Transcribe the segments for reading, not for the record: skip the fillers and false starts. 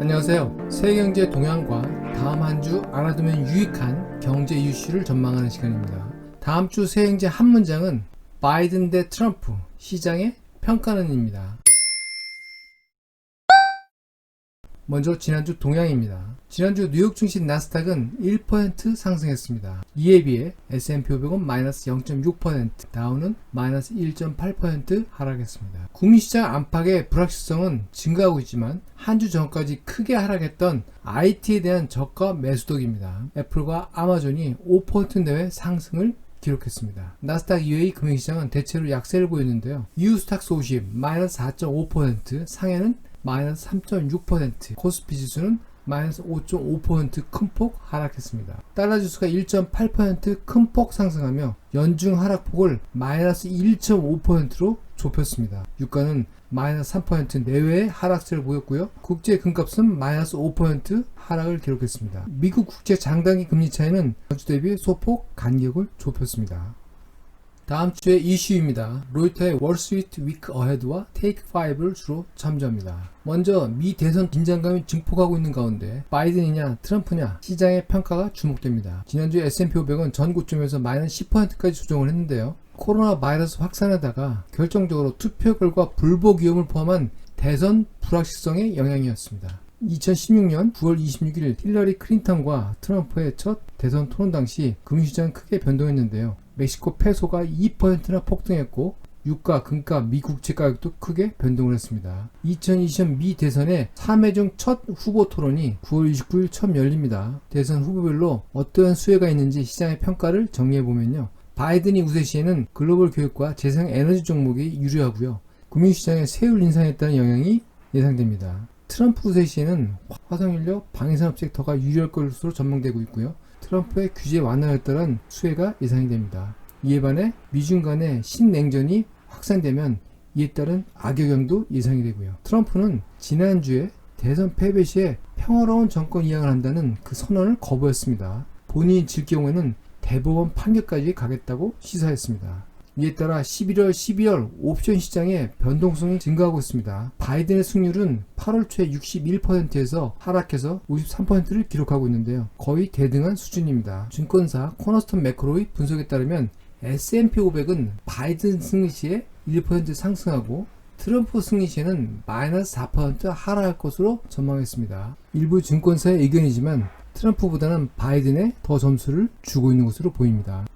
안녕하세요. 세계경제 동향과 다음 한 주 알아두면 유익한 경제 이슈를 전망하는 시간입니다. 다음 주 세경제 한 문장은 바이든 대 트럼프 시장의 평가는입니다. 먼저 지난주 동향입니다. 지난주 뉴욕 증시 나스닥은 1% 상승했습니다. 이에 비해 S&P 500은 마이너스 0.6%, 다우는 마이너스 1.8% 하락했습니다. 국민시장 안팎의 불확실성은 증가하고 있지만 한 주 전까지 크게 하락했던 IT에 대한 저가 매수독입니다. 애플과 아마존이 5% 내외 상승을 기록했습니다. 나스닥 이외의 금융시장은 대체로 약세를 보였는데요. 유스탁스 50 마이너스 4.5%, 상해는 마이너스 3.6%, 코스피 지수는 마이너스 5.5% 큰 폭 하락했습니다. 달러 지수가 1.8% 큰 폭 상승하며 연중 하락폭을 마이너스 1.5%로 좁혔습니다. 유가는 마이너스 3% 내외의 하락세를 보였고요. 국제 금값은 마이너스 5% 하락을 기록했습니다. 미국 국제 장단기 금리 차이는 전주 대비 소폭 간격을 좁혔습니다. 다음 주의 이슈입니다. 로이터의 월스트리트 위크 어헤드와 테이크 5를 주로 참조합니다. 먼저 미 대선 긴장감이 증폭하고 있는 가운데 바이든이냐 트럼프냐 시장의 평가가 주목됩니다. 지난주 S&P 500은 전 고점에서 마이너스 10%까지 조정을 했는데요. 코로나 바이러스 확산에다가 결정적으로 투표 결과 불복 위험을 포함한 대선 불확실성의 영향이었습니다. 2016년 9월 26일 힐러리 클린턴과 트럼프의 첫 대선 토론 당시 금융시장은 크게 변동했는데요. 멕시코 페소가 2%나 폭등했고 유가, 금가, 미 국채 가격도 크게 변동을 했습니다. 2020년 미 대선의 3회 중 첫 후보 토론이 9월 29일 처음 열립니다. 대선 후보별로 어떠한 수혜가 있는지 시장의 평가를 정리해보면요. 바이든이 우세 시에는 글로벌 교육과 재생 에너지 종목이 유리하고요. 금융시장에 세율 인상에 따른 영향이 예상됩니다. 트럼프 우세 시에는 화석연료, 방위산업 섹터가 유리할 것으로 전망되고 있고요. 트럼프의 규제 완화에 따른 수혜가 예상이 됩니다. 이에 반해 미중 간의 신냉전이 확산되면 이에 따른 악영향도 예상이 되고요. 트럼프는 지난주에 대선 패배 시에 평화로운 정권 이양을 한다는 그 선언을 거부했습니다. 본인이 질 경우에는 대법원 판결까지 가겠다고 시사했습니다. 이에 따라 11월, 12월 옵션 시장의 변동성이 증가하고 있습니다. 바이든의 승률은 8월 초에 61%에서 하락해서 53%를 기록하고 있는데요. 거의 대등한 수준입니다. 증권사 코너스턴 매크로의 분석에 따르면 S&P 500은 바이든 승리 시에 1% 상승하고 트럼프 승리 시에는 마이너스 4% 하락할 것으로 전망했습니다. 일부 증권사의 의견이지만 트럼프보다는 바이든에 더 점수를 주고 있는 것으로 보입니다.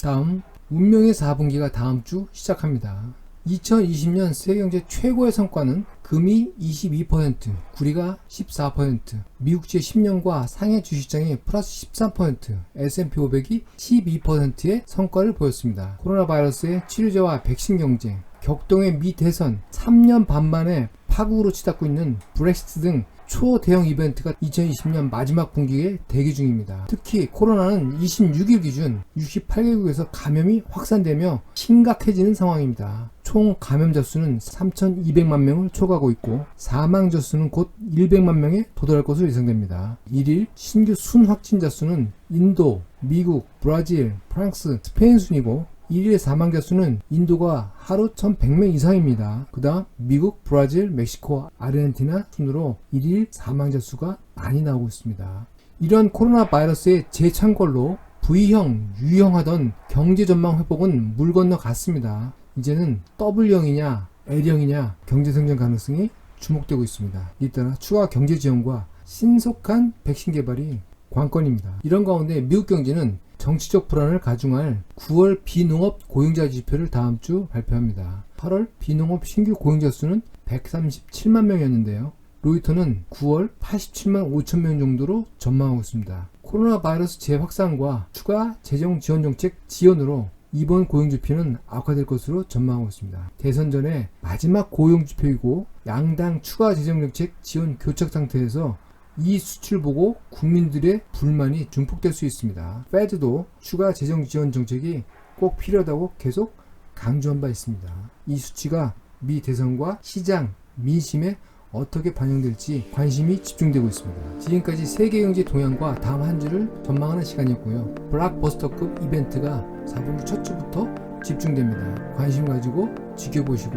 다음 운명의 4분기가 다음 주 시작합니다. 2020년 세계경제 최고의 성과는 금이 22%, 구리가 14%, 미국제 10년과 상해 주식시장이 플러스 13%, S&P 500이 12%의 성과를 보였습니다. 코로나 바이러스의 치료제와 백신 경쟁, 격동의 미 대선, 3년 반 만에 파국으로 치닫고 있는 브렉시트 등 초대형 이벤트가 2020년 마지막 분기에 대기 중입니다. 특히 코로나는 26일 기준 68개국에서 감염이 확산되며 심각해지는 상황입니다. 총 감염자 수는 3,200만 명을 초과하고 있고 사망자 수는 곧 100만 명에 도달할 것으로 예상됩니다. 1일 신규 순 확진자 수는 인도, 미국, 브라질, 프랑스, 스페인 순이고 1일의 사망자 수는 인도가 하루 1,100명 이상입니다. 그 다음 미국, 브라질, 멕시코, 아르헨티나 순으로 1일 사망자 수가 많이 나오고 있습니다. 이런 코로나 바이러스의 재창궐로 V형, U형하던 경제 전망 회복은 물 건너 갔습니다. 이제는 W형이냐 L형이냐 경제 성장 가능성이 주목되고 있습니다. 이 따라 추가 경제 지원과 신속한 백신 개발이 관건입니다. 이런 가운데 미국 경제는 정치적 불안을 가중할 9월 비농업 고용자 지표를 다음 주 발표합니다. 8월 비농업 신규 고용자 수는 137만 명이었는데요. 로이터는 9월 87만 5천 명 정도로 전망하고 있습니다. 코로나 바이러스 재확산과 추가 재정 지원 정책 지연으로 이번 고용 지표는 악화될 것으로 전망하고 있습니다. 대선 전에 마지막 고용 지표이고 양당 추가 재정 정책 지원 교착 상태에서 이 수치를 보고 국민들의 불만이 증폭될 수 있습니다. 페드도 추가 재정 지원 정책이 꼭 필요하다고 계속 강조한 바 있습니다. 이 수치가 미 대선과 시장, 민심에 어떻게 반영될지 관심이 집중되고 있습니다. 지금까지 세계경제 동향과 다음 한 주를 전망하는 시간이었고요. 블록버스터급 이벤트가 4분기 첫 주부터 집중됩니다. 관심 가지고 지켜보시고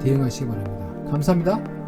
대응하시기 바랍니다. 감사합니다.